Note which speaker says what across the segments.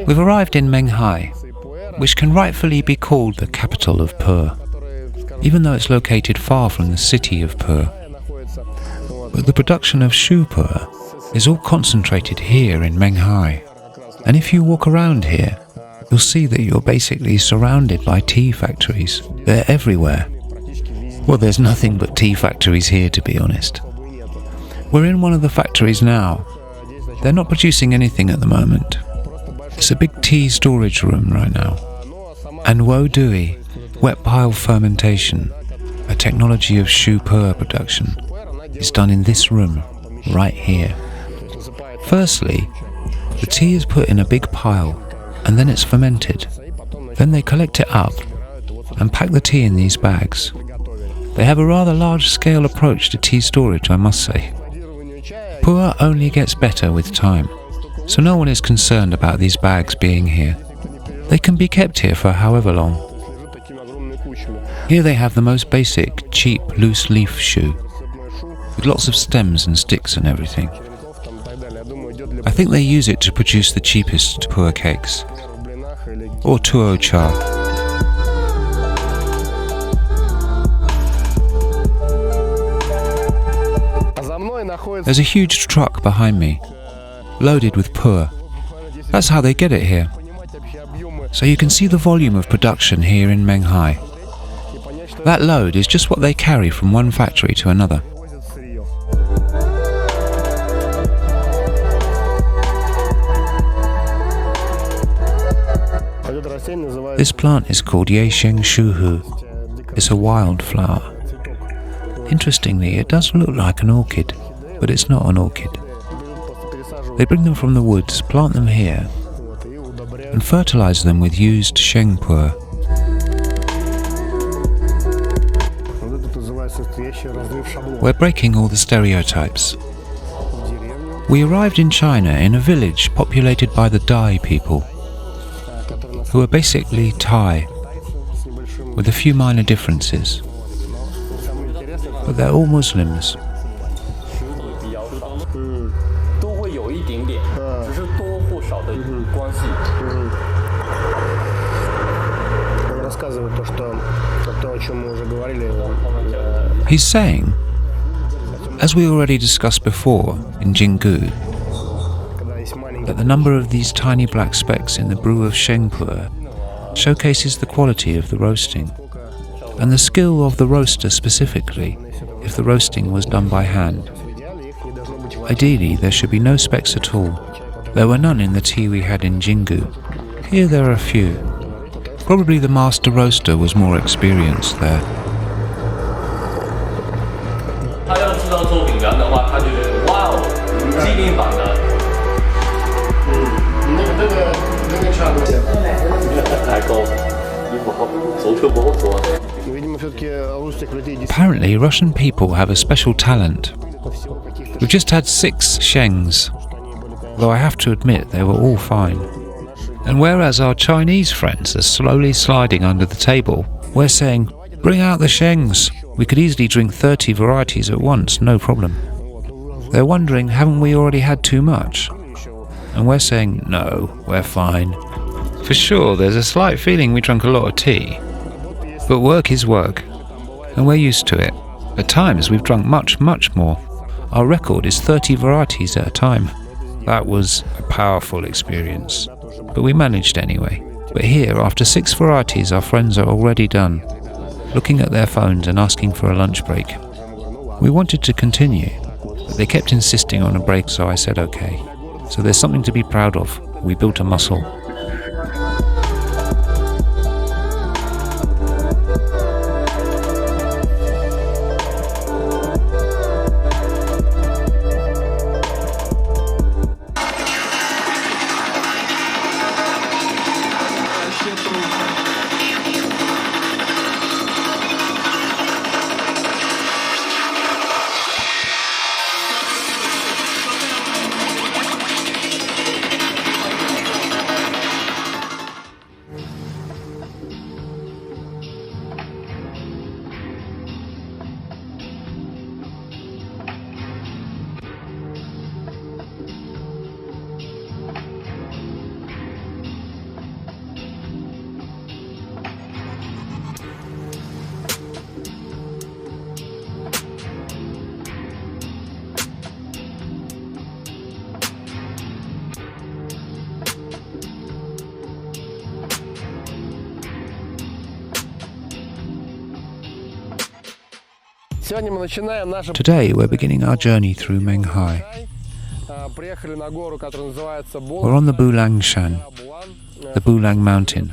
Speaker 1: We've arrived in Menghai, which can rightfully be called the capital of Puer, even though it's located far from the city of Puer. But the production of Shu Puer is all concentrated here in Menghai. And if you walk around here, you'll see that you're basically surrounded by tea factories. They're everywhere. Well, there's nothing but tea factories here, to be honest. We're in one of the factories now. They're not producing anything at the moment. It's a big tea storage room right now. And Wodui, wet pile fermentation, a technology of Shu Puer production, is done in this room, right here. Firstly, the tea is put in a big pile, and then it's fermented. Then they collect it up and pack the tea in these bags. They have a rather large-scale approach to tea storage, I must say. Puer only gets better with time, so no one is concerned about these bags being here. They can be kept here for however long. Here they have the most basic, cheap, loose-leaf shu, with lots of stems and sticks and everything. I think they use it to produce the cheapest puer cakes, or tuo cha. There's a huge truck behind me, loaded with puer. That's how they get it here. So you can see the volume of production here in Menghai. That load is just what they carry from one factory to another. This plant is called Sheng Puer. It's a wildflower. Interestingly, it does look like an orchid, but it's not an orchid. They bring them from the woods, plant them here, and fertilize them with used Sheng Puer. We're breaking all the stereotypes. We arrived in China in a village populated by the Dai people, who are basically Thai, with a few minor differences. But they're all Muslims. He's saying, as we already discussed before in Jinggu, that the number of these tiny black specks in the brew of Sheng Puer showcases the quality of the roasting, and the skill of the roaster specifically, if the roasting was done by hand. Ideally, there should be no specks at all. There were none in the tea we had in Jinggu. Here there are a few. Probably the master roaster was more experienced there. Apparently, Russian people have a special talent. We've just had 6 shengs, though I have to admit they were all fine. And whereas our Chinese friends are slowly sliding under the table, we're saying, bring out the shengs. We could easily drink 30 varieties at once, no problem. They're wondering, haven't we already had too much? And we're saying, no, we're fine. For sure, there's a slight feeling we drank a lot of tea. But work is work, and we're used to it. At times we've drunk much, much more. Our record is 30 varieties at a time. That was a powerful experience, but we managed anyway. But here, after 6 varieties, our friends are already done, looking at their phones and asking for a lunch break. We wanted to continue, but they kept insisting on a break, so I said okay. So there's something to be proud of. We built a muscle. Today we're beginning our journey through Menghai. We're on the Bulangshan, the Bulang mountain,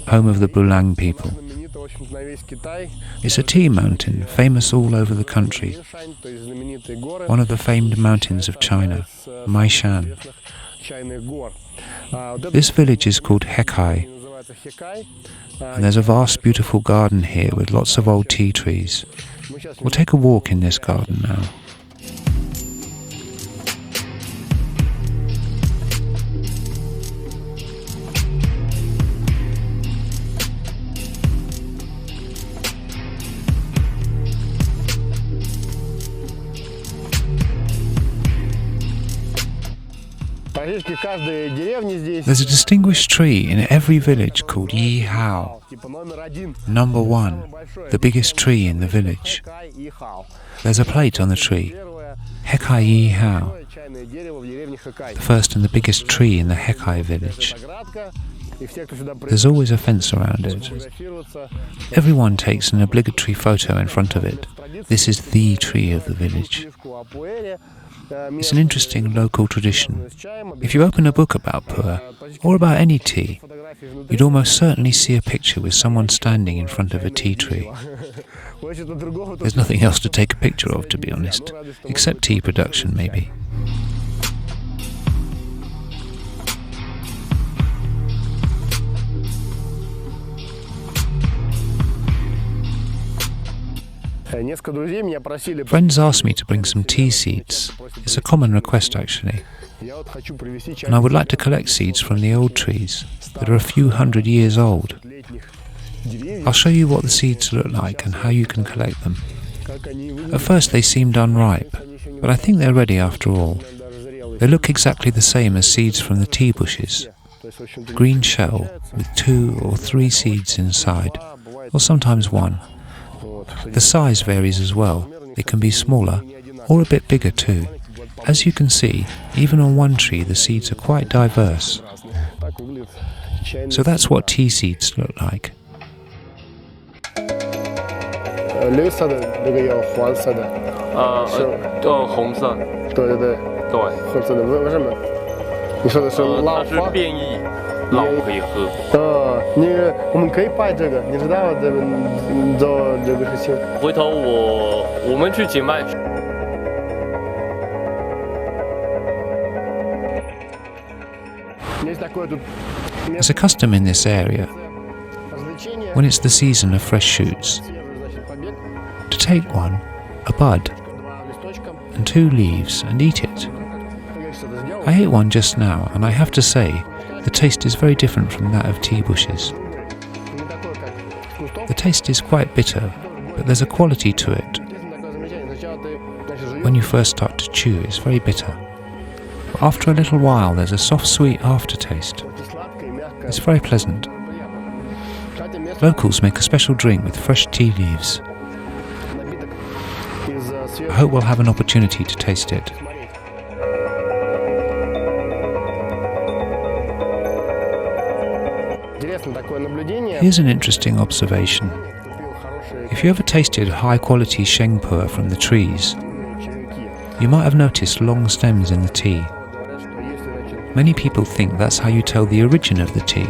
Speaker 1: home of the Bulang people. It's a tea mountain, famous all over the country. One of the famed mountains of China, Moychay. This village is called Hekai, and there's a vast beautiful garden here with lots of old tea trees. We'll take a walk in this garden now. There's a distinguished tree in every village called Yi Hao, number 1, the biggest tree in the village. There's a plate on the tree, Hekai Yi Hao, the first and the biggest tree in the Hekai village. There's always a fence around it. Everyone takes an obligatory photo in front of it. This is the tree of the village. It's an interesting local tradition. If you open a book about Puer, or about any tea, you'd almost certainly see a picture with someone standing in front of a tea tree. There's nothing else to take a picture of, to be honest, except tea production, maybe. Friends asked me to bring some tea seeds. It's a common request, actually. And I would like to collect seeds from the old trees that are a few hundred years old. I'll show you what the seeds look like and how you can collect them. At first they seemed unripe, but I think they're ready after all. They look exactly the same as seeds from the tea bushes. Green shell with 2 or 3 seeds inside, or sometimes 1. The size varies as well. It can be smaller or a bit bigger too. As you can see, even on one tree the seeds are quite diverse. So that's what tea seeds look like. There's a custom in this area, when it's the season of fresh shoots, to take one, a bud, and 2 leaves and eat it. I ate one just now, and I have to say, the taste is very different from that of tea bushes. The taste is quite bitter, but there's a quality to it. When you first start to chew, it's very bitter. But after a little while, there's a soft, sweet aftertaste. It's very pleasant. Locals make a special drink with fresh tea leaves. I hope we'll have an opportunity to taste it. Here's an interesting observation. If you ever tasted high-quality Sheng Puer from the trees, you might have noticed long stems in the tea. Many people think that's how you tell the origin of the tea,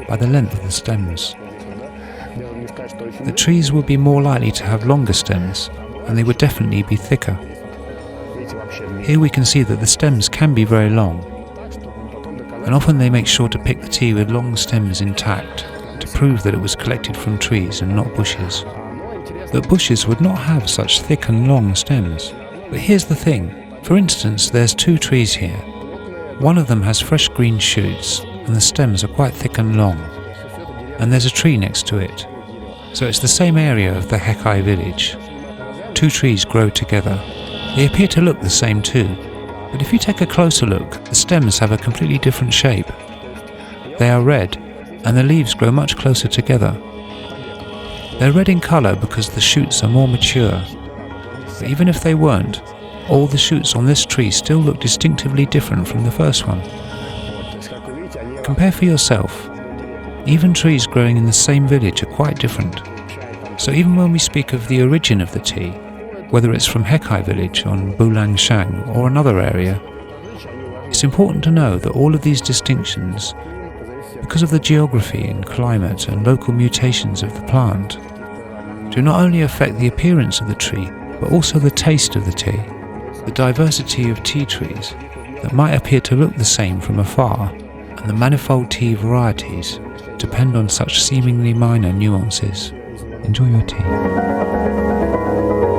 Speaker 1: by the length of the stems. The trees would be more likely to have longer stems, and they would definitely be thicker. Here we can see that the stems can be very long, and often they make sure to pick the tea with long stems intact to prove that it was collected from trees and not bushes. But bushes would not have such thick and long stems. But here's the thing. For instance, there's 2 trees here. One of them has fresh green shoots, and the stems are quite thick and long. And there's a tree next to it. So it's the same area of the Hekai village. 2 trees grow together. They appear to look the same too. But if you take a closer look, the stems have a completely different shape. They are red, and the leaves grow much closer together. They're red in colour because the shoots are more mature. But even if they weren't, all the shoots on this tree still look distinctively different from the first one. Compare for yourself. Even trees growing in the same village are quite different. So even when we speak of the origin of the tea, whether it's from Hekai village on Bulangshan or another area, it's important to know that all of these distinctions, because of the geography and climate and local mutations of the plant, do not only affect the appearance of the tree, but also the taste of the tea. The diversity of tea trees that might appear to look the same from afar, and the manifold tea varieties depend on such seemingly minor nuances. Enjoy your tea.